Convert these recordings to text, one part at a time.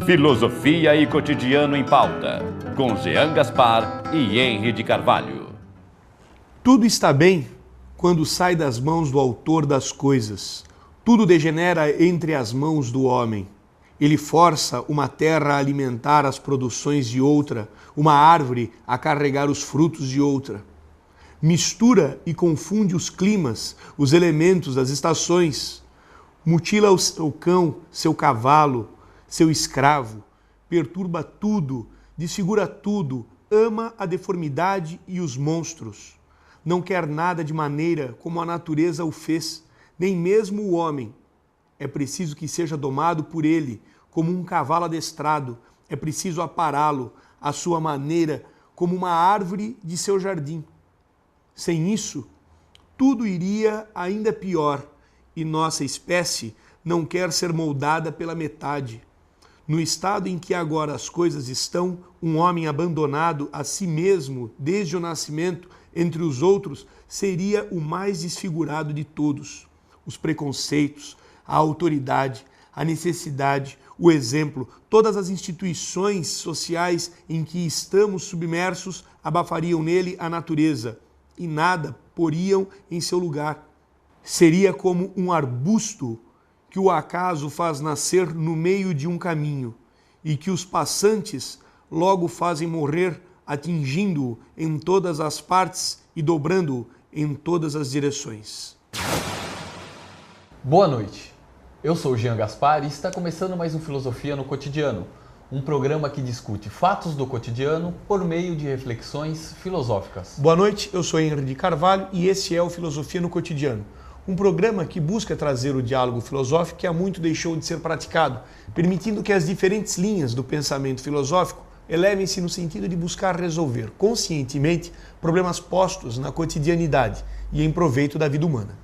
Filosofia e Cotidiano em Pauta, com Jean Gaspar e Henry de Carvalho. Tudo está bem quando sai das mãos do autor das coisas. Tudo degenera entre as mãos do homem. Ele força uma terra a alimentar as produções de outra, uma árvore a carregar os frutos de outra. Mistura e confunde os climas, os elementos, as estações. Mutila o seu cão, seu cavalo, seu escravo. Perturba tudo, desfigura tudo, ama a deformidade e os monstros. Não quer nada de maneira como a natureza o fez, nem mesmo o homem. É preciso que seja domado por ele, como um cavalo adestrado. É preciso apará-lo, à sua maneira, como uma árvore de seu jardim. Sem isso, tudo iria ainda pior, e nossa espécie não quer ser moldada pela metade. No estado em que agora as coisas estão, um homem abandonado a si mesmo desde o nascimento, entre os outros, seria o mais desfigurado de todos. Os preconceitos, a autoridade, a necessidade, o exemplo, todas as instituições sociais em que estamos submersos abafariam nele a natureza e nada poriam em seu lugar. Seria como um arbusto que o acaso faz nascer no meio de um caminho e que os passantes logo fazem morrer, atingindo-o em todas as partes e dobrando-o em todas as direções. Boa noite, eu sou o Jean Gaspar e está começando mais um Filosofia no Cotidiano, um programa que discute fatos do cotidiano por meio de reflexões filosóficas. Boa noite, eu sou Henry de Carvalho e esse é o Filosofia no Cotidiano, um programa que busca trazer o diálogo filosófico que há muito deixou de ser praticado, permitindo que as diferentes linhas do pensamento filosófico elevem-se no sentido de buscar resolver conscientemente problemas postos na cotidianidade e em proveito da vida humana.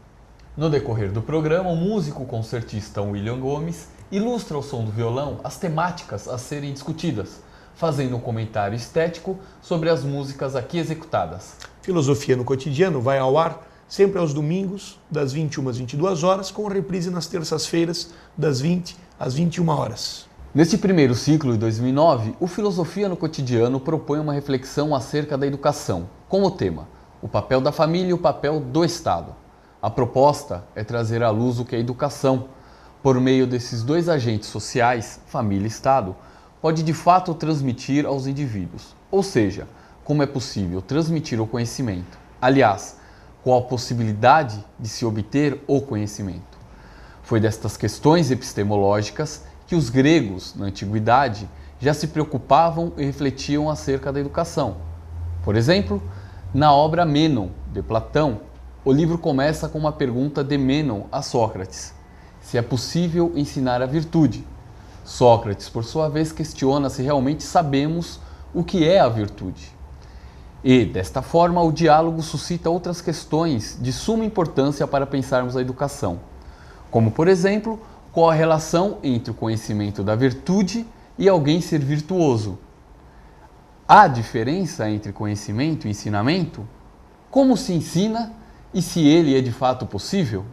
No decorrer do programa, o músico concertista William Gomes ilustra ao som do violão as temáticas a serem discutidas, fazendo um comentário estético sobre as músicas aqui executadas. Filosofia no Cotidiano vai ao ar sempre aos domingos, das 21 às 22 horas, com reprise nas terças-feiras, das 20 às 21 horas. Neste primeiro ciclo de 2009, o Filosofia no Cotidiano propõe uma reflexão acerca da educação, com o tema o papel da família e o papel do Estado. A proposta é trazer à luz o que é educação. Por meio desses dois agentes sociais, família e Estado, pode de fato transmitir aos indivíduos. Ou seja, como é possível transmitir o conhecimento. Aliás, qual a possibilidade de se obter o conhecimento. Foi destas questões epistemológicas que os gregos, na antiguidade, já se preocupavam e refletiam acerca da educação. Por exemplo, na obra Mênon, de Platão, o livro começa com uma pergunta de Mênon a Sócrates: se é possível ensinar a virtude. Sócrates, por sua vez, questiona se realmente sabemos o que é a virtude. E, desta forma, o diálogo suscita outras questões de suma importância para pensarmos a educação, como, por exemplo, qual a relação entre o conhecimento da virtude e alguém ser virtuoso? Há diferença entre conhecimento e ensinamento? Como se ensina e se ele é de fato possível?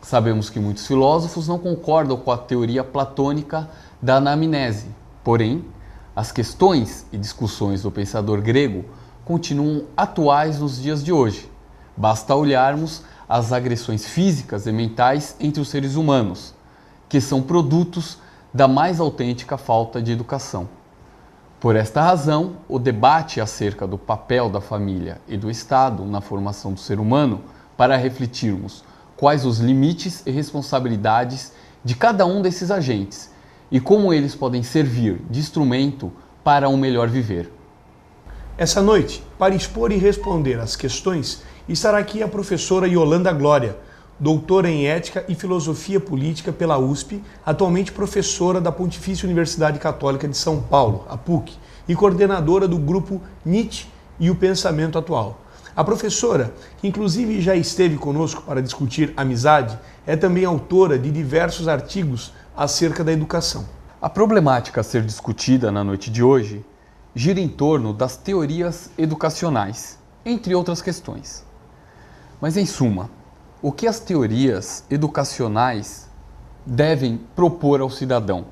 Sabemos que muitos filósofos não concordam com a teoria platônica da anamnese, porém, as questões e discussões do pensador grego continuam atuais nos dias de hoje. Basta olharmos as agressões físicas e mentais entre os seres humanos, que são produtos da mais autêntica falta de educação. Por esta razão, o debate acerca do papel da família e do Estado na formação do ser humano, para refletirmos quais os limites e responsabilidades de cada um desses agentes e como eles podem servir de instrumento para um melhor viver. Essa noite, para expor e responder às questões, estará aqui a professora Yolanda Glória, doutora em Ética e Filosofia Política pela USP, atualmente professora da Pontifícia Universidade Católica de São Paulo, a PUC, e coordenadora do grupo Nietzsche e o Pensamento Atual. A professora, que inclusive já esteve conosco para discutir amizade, é também autora de diversos artigos acerca da educação. A problemática a ser discutida na noite de hoje gira em torno das teorias educacionais, entre outras questões. Mas, em suma, o que as teorias educacionais devem propor ao cidadão?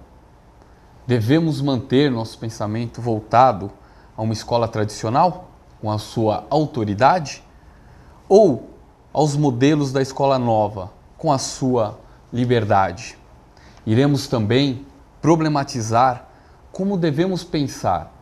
Devemos manter nosso pensamento voltado a uma escola tradicional, com a sua autoridade, ou aos modelos da escola nova, com a sua liberdade? Iremos também problematizar como devemos pensar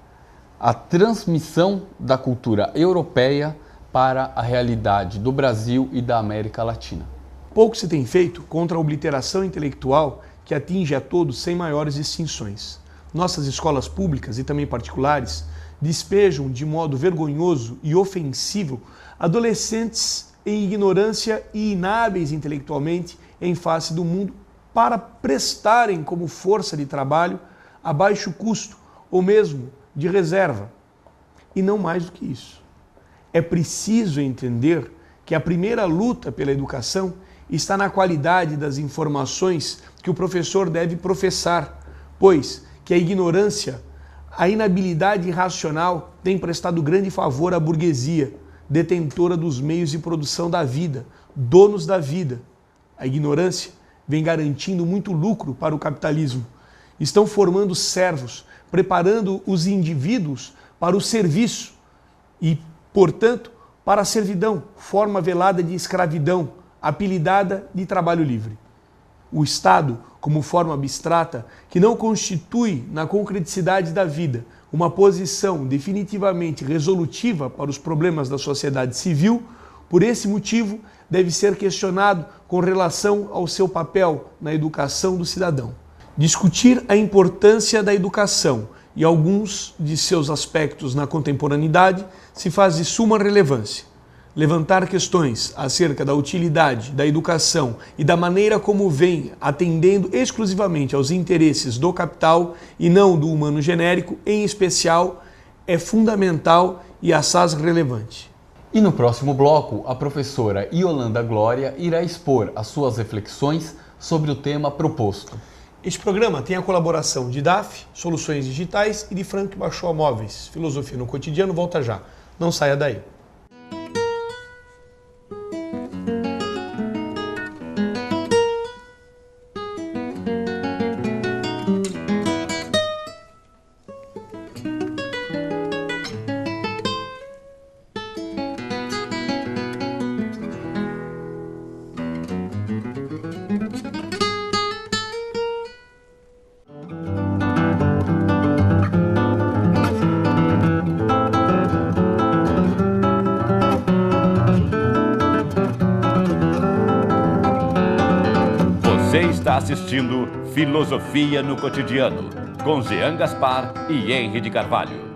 a transmissão da cultura europeia para a realidade do Brasil e da América Latina. Pouco se tem feito contra a obliteração intelectual que atinge a todos sem maiores distinções. Nossas escolas públicas e também particulares despejam de modo vergonhoso e ofensivo adolescentes em ignorância e inábeis intelectualmente em face do mundo para prestarem como força de trabalho a baixo custo ou mesmo de reserva. E não mais do que isso. É preciso entender que a primeira luta pela educação está na qualidade das informações que o professor deve professar, pois que a ignorância, a inabilidade racional tem prestado grande favor à burguesia, detentora dos meios de produção da vida, donos da vida. A ignorância vem garantindo muito lucro para o capitalismo. Estão formando servos, preparando os indivíduos para o serviço e, portanto, para a servidão, forma velada de escravidão, apelidada de trabalho livre. O Estado, como forma abstrata, que não constitui na concreticidade da vida uma posição definitivamente resolutiva para os problemas da sociedade civil, por esse motivo deve ser questionado com relação ao seu papel na educação do cidadão. Discutir a importância da educação e alguns de seus aspectos na contemporaneidade se faz de suma relevância. Levantar questões acerca da utilidade da educação e da maneira como vem atendendo exclusivamente aos interesses do capital e não do humano genérico, em especial, é fundamental e assaz relevante. E no próximo bloco, a professora Yolanda Glória irá expor as suas reflexões sobre o tema proposto. Este programa tem a colaboração de DAF, Soluções Digitais, e de Frank Bachoa Móveis. Filosofia no Cotidiano volta já. Não saia daí. Você está assistindo Filosofia no Cotidiano, com Jean Gaspar e Henry de Carvalho.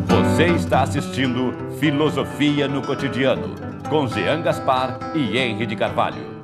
Você está assistindo Filosofia no Cotidiano, com Jean Gaspar e Henry de Carvalho.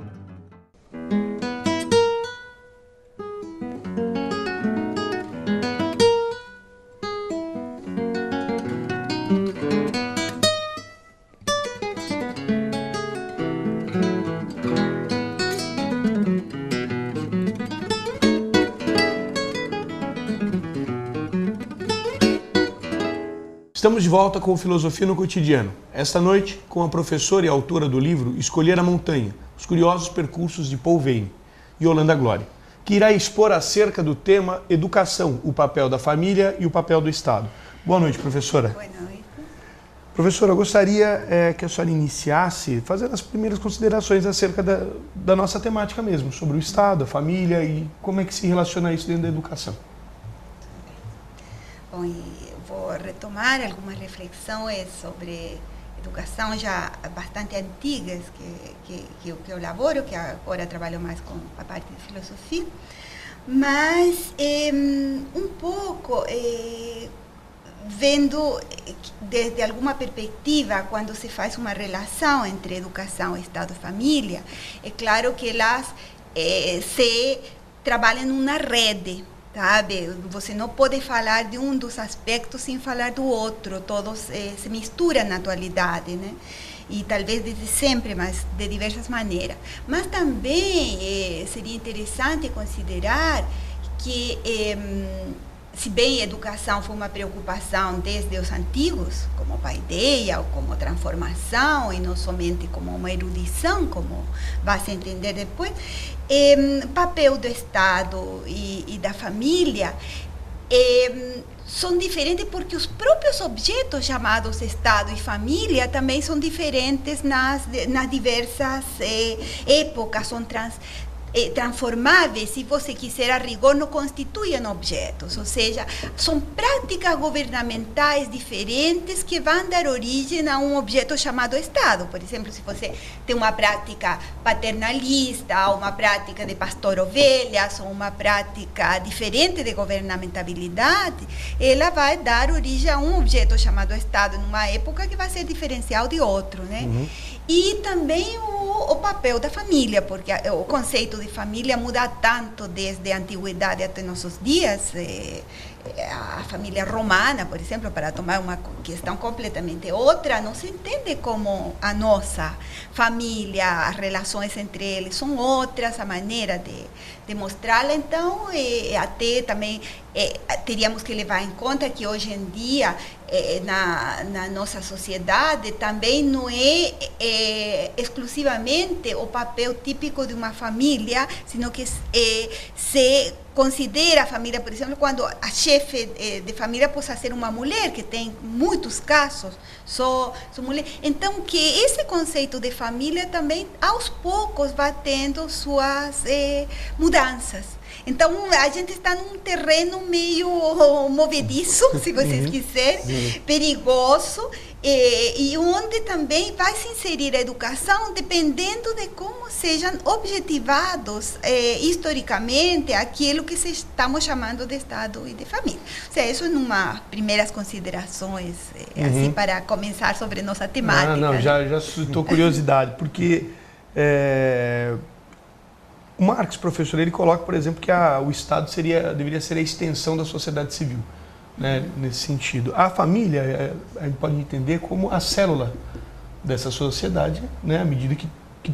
Estamos de volta com Filosofia no Cotidiano. Esta noite, com a professora e autora do livro Escolher a Montanha, Os Curiosos Percursos de Paul Veyne, Yolanda Glória, que irá expor acerca do tema Educação, o papel da família e o papel do Estado. Boa noite, professora. Boa noite. Professora, eu gostaria que a senhora iniciasse fazendo as primeiras considerações acerca da nossa temática mesmo, sobre o Estado, a família e como é que se relaciona isso dentro da educação. Bom, vou retomar algumas reflexões sobre educação já bastante antigas que eu elaboro, que agora trabalho mais com a parte de filosofia, mas um pouco vendo desde alguma perspectiva, quando se faz uma relação entre educação, Estado e família, é claro que elas se trabalham numa rede, sabe? Você não pode falar de um dos aspectos sem falar do outro, todos se misturam na atualidade, né? E talvez desde sempre, mas de diversas maneiras. Mas também seria interessante considerar que, se bem a educação foi uma preocupação desde os antigos, como paideia ou como transformação, e não somente como uma erudição, como vai se entender depois, papel do Estado e da família são diferentes porque os próprios objetos chamados Estado e família também são diferentes nas diversas épocas, são transformáveis, se você quiser, a rigor, não constituem objetos, ou seja, são práticas governamentais diferentes que vão dar origem a um objeto chamado Estado. Por exemplo, se você tem uma prática paternalista, uma prática de pastor-ovelhas, ou uma prática diferente de governamentabilidade, ela vai dar origem a um objeto chamado Estado numa época que vai ser diferencial de outro, né? Uhum. E também o papel da família, porque o conceito de família muda tanto desde a antiguidade até nossos dias. A família romana, por exemplo, para tomar uma questão completamente outra, não se entende como a nossa família, as relações entre eles são outras, a maneira de mostrá-la. Então, até também teríamos que levar em conta que hoje em dia, na nossa sociedade, também não é exclusivamente o papel típico de uma família, sino que se considera a família, por exemplo, quando a chefe de família possa ser uma mulher, que tem muitos casos, só mulher. Então, que esse conceito de família também, aos poucos, vai tendo suas mudanças. Então, a gente está num terreno meio movediço, se vocês quiserem, perigoso, e onde também vai se inserir a educação, dependendo de como sejam objetivados historicamente aquilo que estamos chamando de Estado e de família. Ou seja, isso é uma primeiras considerações, assim, para começar sobre nossa temática. Não, já suscitou curiosidade, porque o Marx, professor, ele coloca, por exemplo, que o Estado deveria ser a extensão da sociedade civil, né, nesse sentido. A família, a gente pode entender como a célula dessa sociedade, né, à medida que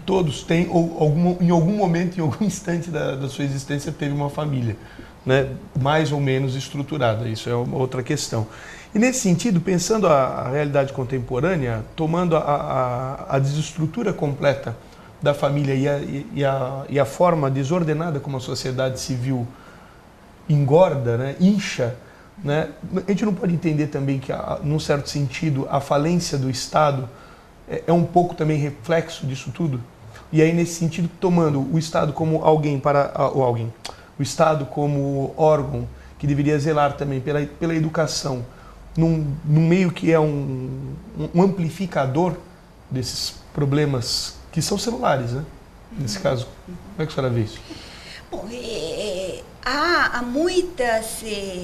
todos têm, ou em algum momento, em algum instante da sua existência, teve uma família, né, mais ou menos estruturada. Isso é uma outra questão. E nesse sentido, pensando a realidade contemporânea, tomando a desestrutura completa da família e a forma desordenada como a sociedade civil engorda, né, incha, né, a gente não pode entender também que, num certo sentido, a falência do Estado é um pouco também reflexo disso tudo? E aí, nesse sentido, tomando o Estado como o Estado como órgão que deveria zelar também pela educação, num meio que é um amplificador desses problemas que são celulares, né? Nesse caso, como é que a senhora vê isso? Bom, há muitas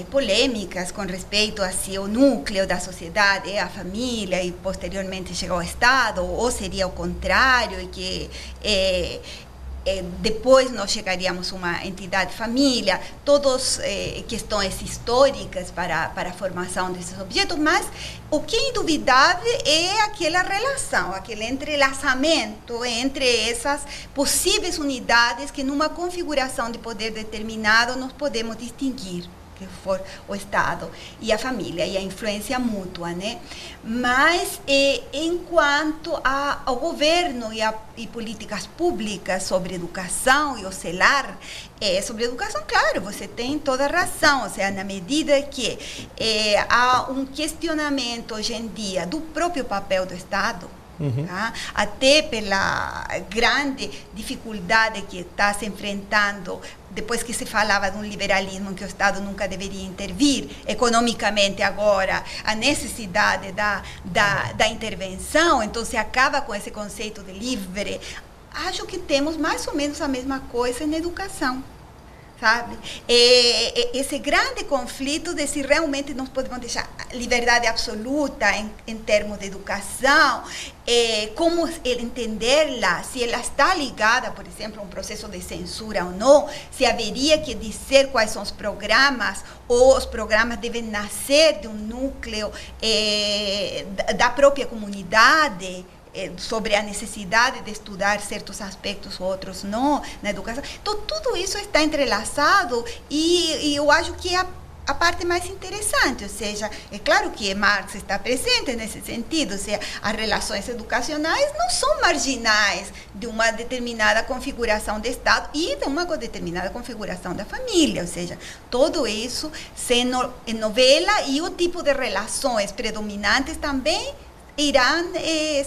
polêmicas com respeito a se o núcleo da sociedade é a família e posteriormente chega ao Estado, ou seria o contrário, e que depois nós chegaríamos a uma entidade família, todas questões históricas para a formação desses objetos, mas o que é indubitável é aquela relação, aquele entrelaçamento entre essas possíveis unidades que numa configuração de poder determinado nós podemos distinguir, que for o Estado e a família, e a influência mútua, né? Mas, enquanto ao governo e políticas públicas sobre educação e o zelar sobre educação, claro, você tem toda a razão, ou seja, na medida que há um questionamento hoje em dia do próprio papel do Estado, tá? Até pela grande dificuldade que está se enfrentando depois que se falava de um liberalismo que o Estado nunca deveria intervir, economicamente agora a necessidade da intervenção, então se acaba com esse conceito de livre. Acho que temos mais ou menos a mesma coisa na educação. sabe? Esse grande conflito de se realmente nós podemos deixar liberdade absoluta em termos de educação, como entendê-la, se ela está ligada, por exemplo, a um processo de censura ou não, se haveria que dizer quais são os programas, ou os programas devem nascer de um núcleo da própria comunidade, sobre a necessidade de estudar certos aspectos, outros não, na educação. Então, tudo isso está entrelaçado e eu acho que é a parte mais interessante, ou seja, é claro que Marx está presente nesse sentido, ou seja, as relações educacionais não são marginais de uma determinada configuração de Estado e de uma determinada configuração da família, ou seja, tudo isso se novela e o tipo de relações predominantes também irão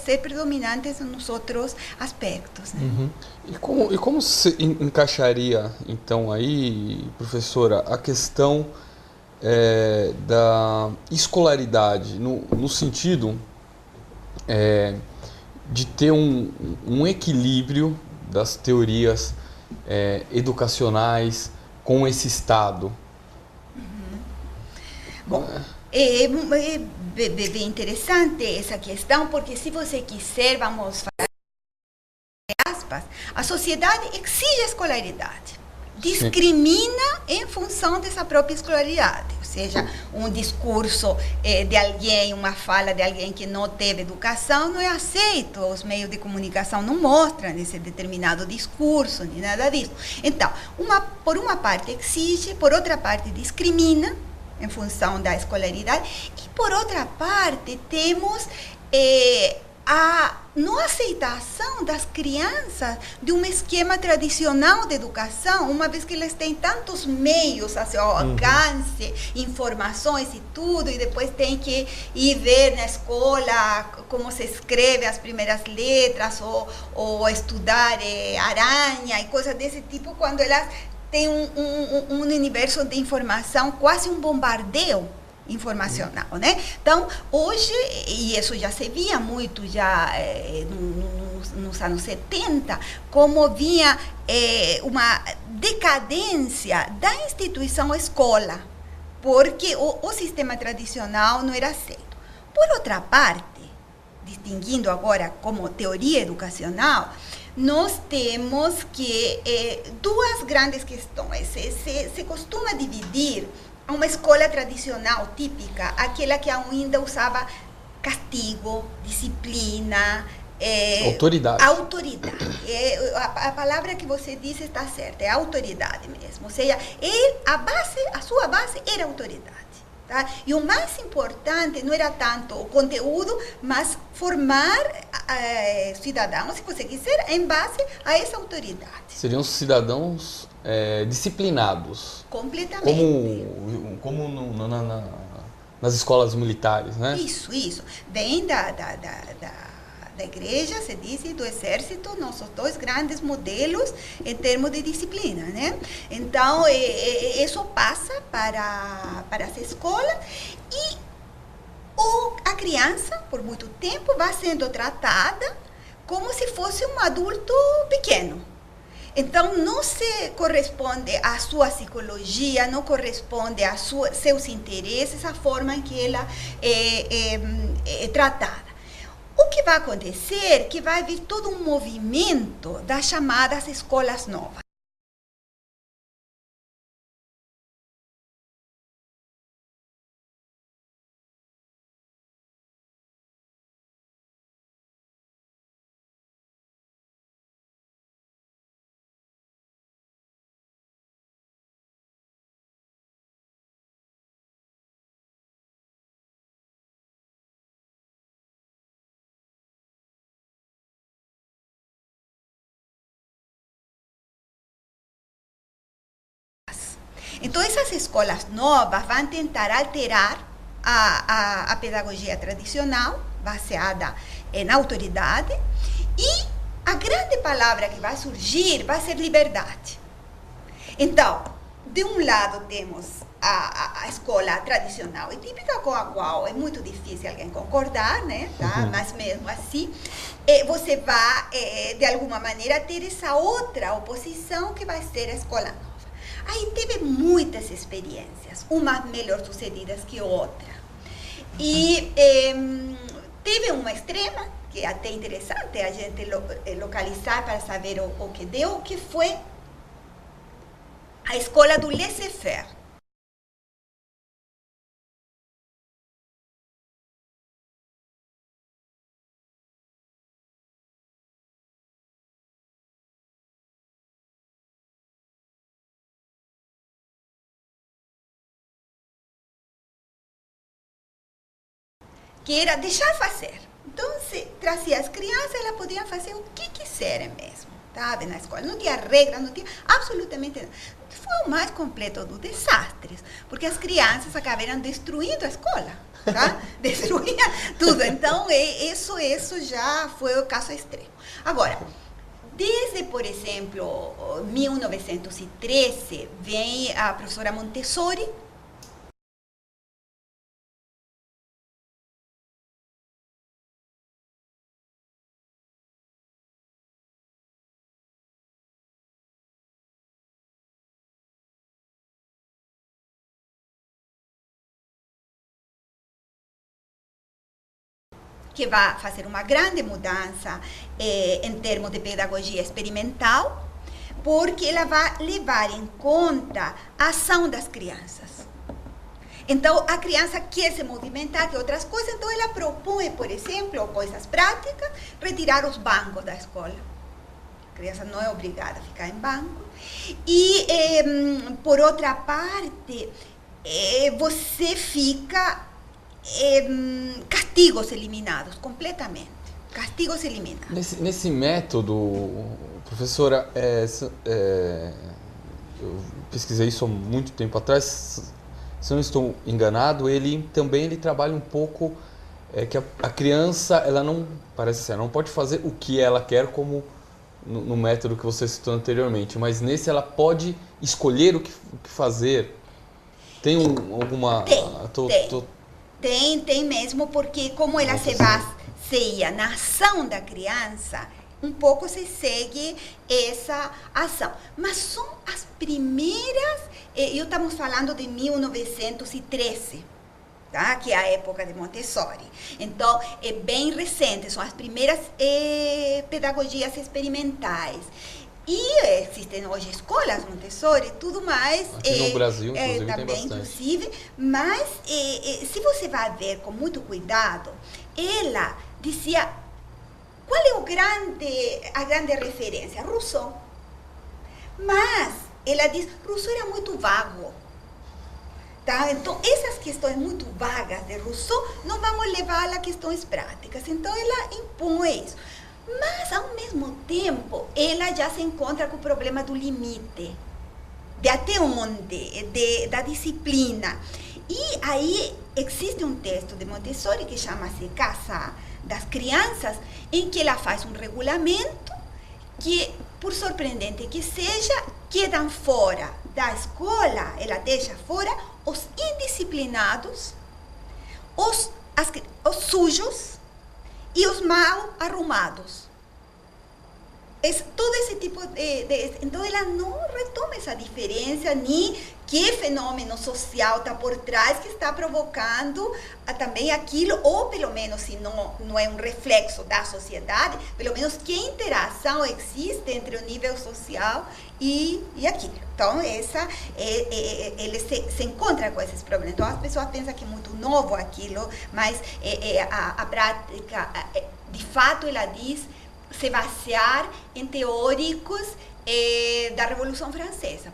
ser predominantes nos outros aspectos. Né? Uhum. E como se encaixaria, então, aí, professora, a questão da escolaridade, no sentido de ter um equilíbrio das teorias educacionais com esse Estado? Uhum. Bom, é bem interessante essa questão, porque se você quiser, vamos falar aspas, a sociedade exige a escolaridade, discrimina em função dessa própria escolaridade, ou seja, um discurso de alguém, uma fala de alguém que não teve educação não é aceito, os meios de comunicação não mostram esse determinado discurso, nem nada disso. Então, por uma parte exige, por outra parte discrimina, em função da escolaridade, e por outra parte temos a não aceitação das crianças de um esquema tradicional de educação, uma vez que eles têm tantos meios a seu alcance, informações e tudo, e depois tem que ir ver na escola como se escreve as primeiras letras, ou estudar aranha e coisas desse tipo, quando elas tem um universo de informação, quase um bombardeio informacional, né? Então, hoje, e isso já se via muito já nos anos 70, como vinha uma decadência da instituição escola, porque o sistema tradicional não era aceito. Por outra parte, distinguindo agora como teoria educacional, nós temos que duas grandes questões. Se costuma dividir uma escola tradicional típica, aquela que ainda usava castigo, disciplina, autoridade. A palavra que você disse está certa, é autoridade mesmo. Ou seja, a sua base era autoridade. Tá? E o mais importante não era tanto o conteúdo, mas formar cidadãos, se você quiser, em base a essa autoridade. Seriam cidadãos disciplinados. Completamente. Como nas escolas militares, né? Isso. Vem da igreja, se diz, e do exército, nossos dois grandes modelos em termos de disciplina, né? Então, isso passa para as escolas e a criança, por muito tempo, vai sendo tratada como se fosse um adulto pequeno. Então, não se corresponde à sua psicologia, não corresponde a seus interesses, a forma em que ela é tratada. O que vai acontecer é que vai vir todo um movimento das chamadas escolas novas. Então, essas escolas novas vão tentar alterar a pedagogia tradicional, baseada na autoridade, e a grande palavra que vai surgir vai ser liberdade. Então, de um lado temos a escola tradicional e típica, com a qual é muito difícil alguém concordar, né? Tá? Mas mesmo assim, você vai, de alguma maneira, ter essa outra oposição que vai ser a escola nova. Aí teve muitas experiências, umas melhor sucedidas que outra. E teve uma extrema, que é até interessante a gente localizar para saber o que deu, que foi a escola do laissez-faire. Que era deixar fazer. Então, se trazia as crianças, elas podiam fazer o que quiserem mesmo, sabe, na escola. Não tinha regra, não tinha absolutamente nada. Foi o mais completo dos desastres, porque as crianças acabaram destruindo a escola, tá? Destruíam tudo. Então, isso já foi o caso extremo. Agora, desde, por exemplo, 1913, vem a professora Montessori, que vai fazer uma grande mudança em termos de pedagogia experimental, porque ela vai levar em conta a ação das crianças. Então, a criança quer se movimentar, quer outras coisas, então ela propõe, por exemplo, coisas práticas, retirar os bancos da escola. A criança não é obrigada a ficar em banco. E, por outra parte, você fica castigos eliminados completamente. Castigos eliminados. Nesse método, professora, eu pesquisei isso há muito tempo atrás, se eu não estou enganado, ele trabalha um pouco que a criança, ela não, parece ser, não pode fazer o que ela quer, como no método que você citou anteriormente, mas nesse ela pode escolher o que fazer. Tem alguma... Tem mesmo, porque como ela se baseia na ação da criança, um pouco se segue essa ação. Mas são as primeiras, estamos falando de 1913, tá? Que é a época de Montessori. Então, é bem recente, são as primeiras pedagogias experimentais. E existem hoje escolas Montessori, tudo mais. Aqui no Brasil, inclusive, também, tem bastante. Inclusive, mas se você vai ver com muito cuidado, ela dizia, qual é a grande referência? Rousseau. Mas ela diz, Rousseau era muito vago. Tá? Então, essas questões muito vagas de Rousseau não vamos levar a questões práticas. Então, ela impõe isso. Mas, ao mesmo tempo, ela já se encontra com o problema do limite, de até onde, da disciplina. E aí existe um texto de Montessori que chama-se Casa das Crianças, em que ela faz um regulamento que, por surpreendente que seja, quedam fora da escola, ela deixa fora os indisciplinados, os sujos, e os mal arrumados. Todo esse tipo então, ela não retoma essa diferença, nem que fenômeno social está por trás que está provocando também aquilo, ou pelo menos, se não é um reflexo da sociedade, pelo menos que interação existe entre o nível social e aquilo. Então, ele se encontra com esses problemas. Então, as pessoas pensam que é muito novo aquilo, mas a prática, de fato, ela diz se basear em teóricos da Revolução Francesa.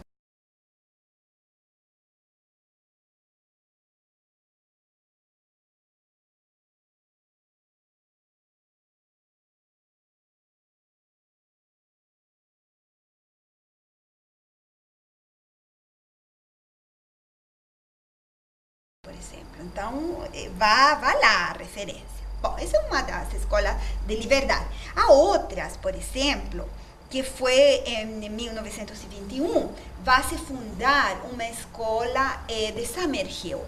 Por exemplo, então vai lá a referência. Bom, essa é uma das escolas de liberdade. Há outras, por exemplo, que foi em 1921, vai se fundar uma escola de Summerhill.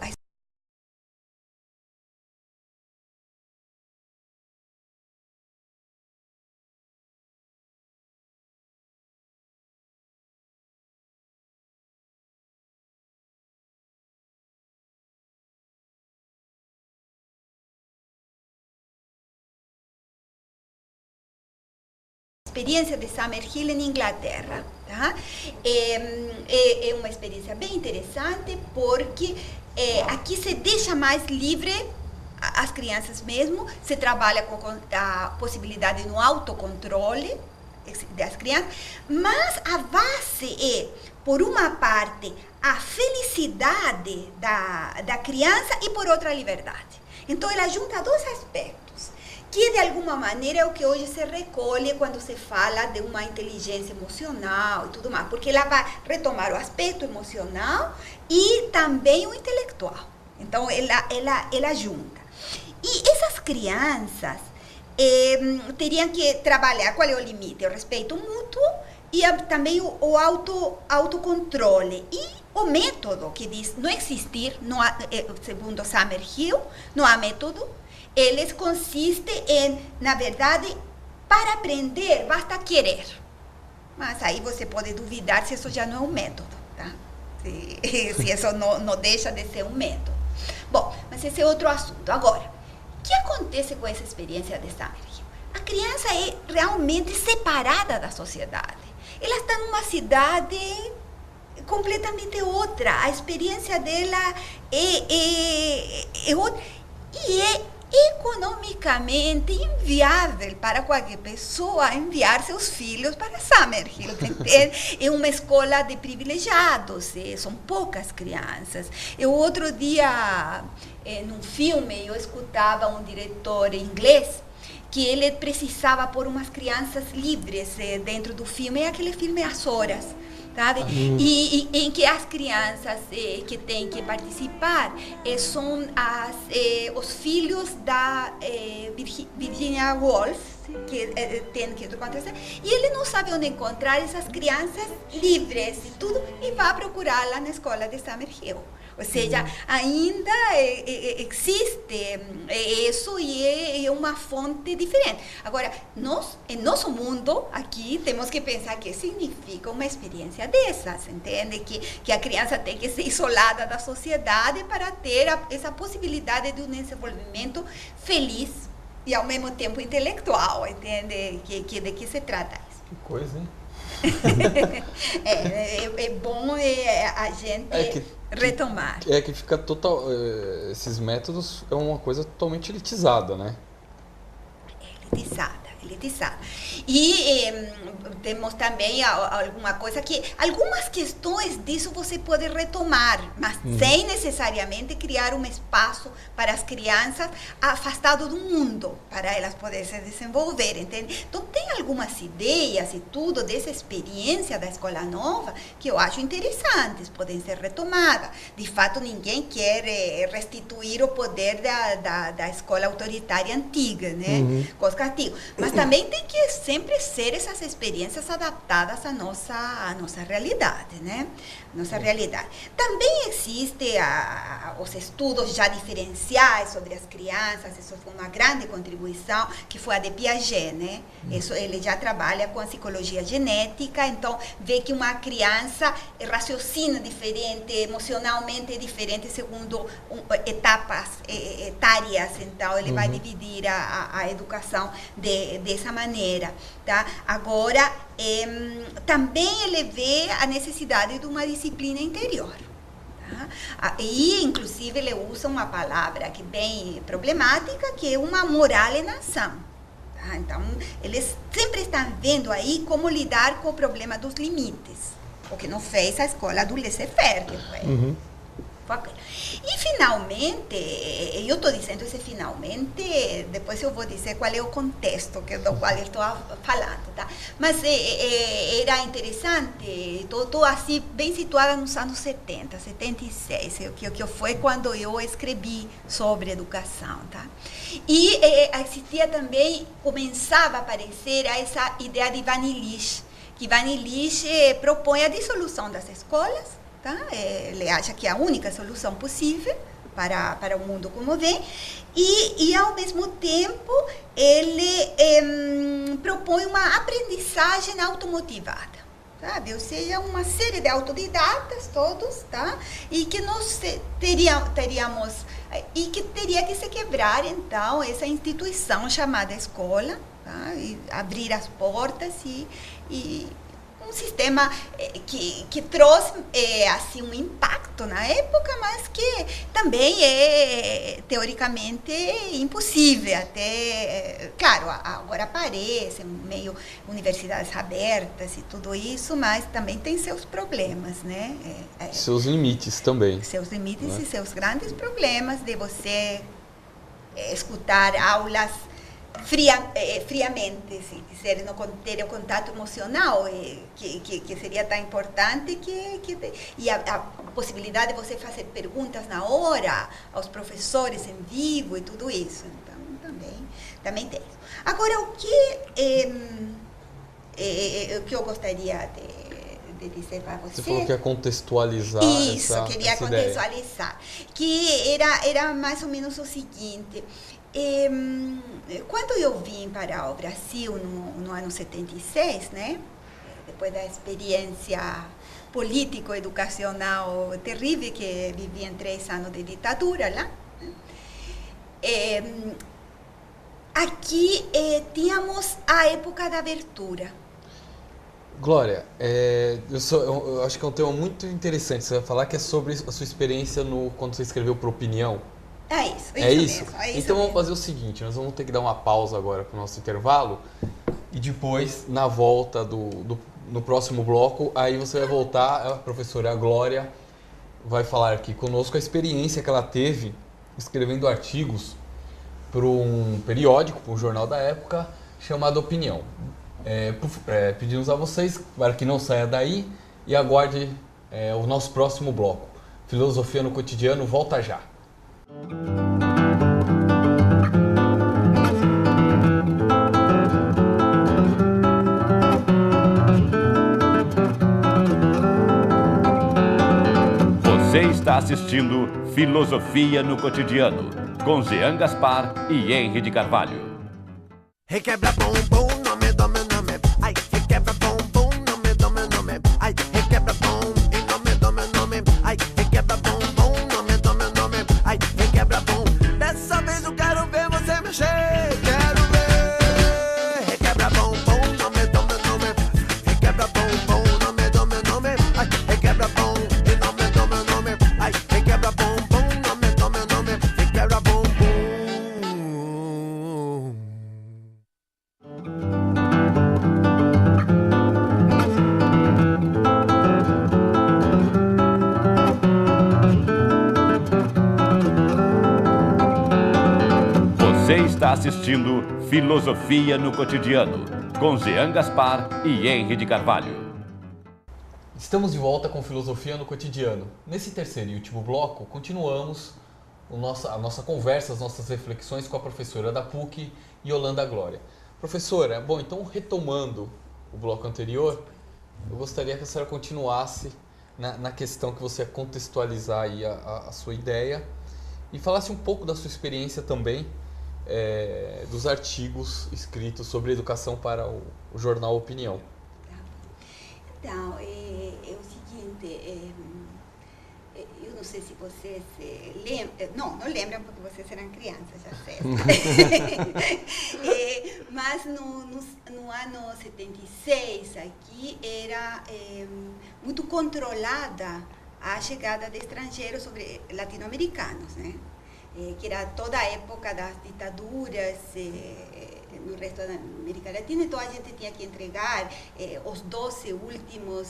experiência de Summerhill em Inglaterra. Tá? É uma experiência bem interessante porque aqui se deixa mais livre as crianças mesmo, se trabalha com a possibilidade no autocontrole das crianças, mas a base é, por uma parte, a felicidade da criança e por outra, a liberdade. Então, ela junta dois aspectos, que de alguma maneira é o que hoje se recolhe quando se fala de uma inteligência emocional e tudo mais, porque ela vai retomar o aspecto emocional e também o intelectual. Então, ela junta. E essas crianças teriam que trabalhar, qual é o limite? O respeito mútuo e também o autocontrole. E o método que diz não existir, não há, segundo Summerhill, não há método. Eles consistem em, na verdade, para aprender basta querer. Mas aí você pode duvidar se isso já não é um método, tá? Se isso não deixa de ser um método. Bom, mas esse é outro assunto. Agora, o que acontece com essa experiência de Summerhill? A criança é realmente separada da sociedade. Ela está numa cidade completamente outra. A experiência dela é outra. E é economicamente inviável para qualquer pessoa enviar seus filhos para Summerhill. É uma escola de privilegiados, são poucas crianças. Eu outro dia, num filme, eu escutava um diretor inglês que ele precisava pôr umas crianças livres dentro do filme, é aquele filme As Horas. Sabe? E em que as crianças que têm que participar são os filhos da Virginia Woolf, que tem que acontecer, e ele não sabe onde encontrar essas crianças livres e tudo, e vai procurá-las na escola de Summerhill. Ou seja, ainda existe isso e é uma fonte diferente. Agora, nós, em nosso mundo, aqui, temos que pensar o que significa uma experiência dessas, entende? Que a criança tem que ser isolada da sociedade para ter essa possibilidade de um desenvolvimento feliz e, ao mesmo tempo, intelectual, entende? De que se trata isso? Que coisa, hein? É bom a gente retomar. Que fica total. Esses métodos é uma coisa totalmente elitizada, né? Elitizada. E temos também alguma coisa que, algumas questões disso você pode retomar, mas sem necessariamente criar um espaço para as crianças afastado do mundo, para elas poderem se desenvolver, entende? Então tem algumas ideias e tudo dessa experiência da escola nova que eu acho interessantes, podem ser retomadas. De fato, ninguém quer restituir o poder da escola autoritária antiga, né? Com os castigos. Mas também tem que sempre ser essas experiências adaptadas à nossa realidade, né? Nossa realidade. Também existem os estudos já diferenciais sobre as crianças, isso foi uma grande contribuição, que foi a de Piaget, né? Isso, ele já trabalha com a psicologia genética, então vê que uma criança raciocina diferente, emocionalmente diferente, segundo etapas etárias, então ele vai dividir a educação dessa maneira, tá? Agora, também ele vê a necessidade de uma disciplina interior. Tá? E, inclusive, ele usa uma palavra que é bem problemática, que é uma moral em ação. Tá? Então, eles sempre estão vendo aí como lidar com o problema dos limites, o que não fez a escola do laissez-faire, que foi. E, finalmente, eu estou dizendo esse finalmente, depois eu vou dizer qual é o contexto do qual eu estou falando, tá? Mas era interessante, estou assim, bem situada nos anos 70, 76, que foi quando eu escrevi sobre educação, tá? E existia também, começava a aparecer essa ideia de Ivan Illich, que Ivan Illich propõe a dissolução das escolas. Tá? Ele acha que é a única solução possível para o mundo como vem, e ao mesmo tempo ele propõe uma aprendizagem automotivada, sabe? Ou seja, uma série de autodidatas todos, tá? E que nós teríamos e que teria que se quebrar então essa instituição chamada escola, tá? E abrir as portas e um sistema que trouxe assim um impacto na época, mas que também é teoricamente impossível. Até, claro, agora aparecem meio universidades abertas e tudo isso, mas também tem seus problemas, né? Seus limites também. Seus limites, né? E seus grandes problemas de você escutar aulas friamente, se quiser, não ter o contato emocional, que seria tão importante, e a possibilidade de você fazer perguntas na hora aos professores em vivo e tudo isso. Então, também tem isso. Agora, o que eu gostaria de dizer para você... Você falou que ia contextualizar isso, essa queria essa contextualizar. Ideia. Que era mais ou menos o seguinte... quando eu vim para o Brasil no ano 76, né, depois da experiência político-educacional terrível que vivi em 3 anos de ditadura lá, aqui tínhamos a época da abertura. Glória, eu acho que é um tema muito interessante. Você vai falar que é sobre a sua experiência quando você escreveu para Opinião. É isso. Então vamos fazer o seguinte, nós vamos ter que dar uma pausa agora para o nosso intervalo e depois, na volta no próximo bloco, aí você vai voltar, a professora Glória vai falar aqui conosco a experiência que ela teve escrevendo artigos para um periódico, para um jornal da época, chamado Opinião. Pedimos a vocês para que não saia daí e aguarde o nosso próximo bloco. Filosofia no Cotidiano volta já. Você está assistindo Filosofia no Cotidiano, com Jean Gaspar e Henry de Carvalho. Requebra bumbum, nome, nome, nome. Ai, requebra bumbum, nome, nome, nome. Ai, requebra bum, e nome, nome, nome. Ai, requebra bumbum, nome, nome, nome. Ai, requebra bum. Dessa vez eu quero ver você mexer. Quero ver. Requebra bumbum, nome, nome, nome. Requebra bumbum, nome, nome, nome. Ai, requebra bum, e nome, nome, nome. Ai, requebra bumbum, nome, nome, nome. Requebra bumbum. Você está assistindo Filosofia no Cotidiano, com Jean Gaspar e Henry de Carvalho. Estamos de volta com Filosofia no Cotidiano. Nesse terceiro e último bloco, continuamos a nossa conversa, as nossas reflexões com a professora da PUC, Yolanda Glória. Professora, bom, então retomando o bloco anterior, eu gostaria que a senhora continuasse na questão que você ia contextualizar aí a sua ideia e falasse um pouco da sua experiência também dos artigos escritos sobre educação para o jornal Opinião. Então, é o seguinte, eu não sei se vocês lembram, não lembram porque vocês eram crianças, já sei. Mas no ano 76 aqui era muito controlada a chegada de estrangeiros sobre latino-americanos, né? Que era toda a época das ditaduras no resto da América Latina, então a gente tinha que entregar os 12 últimos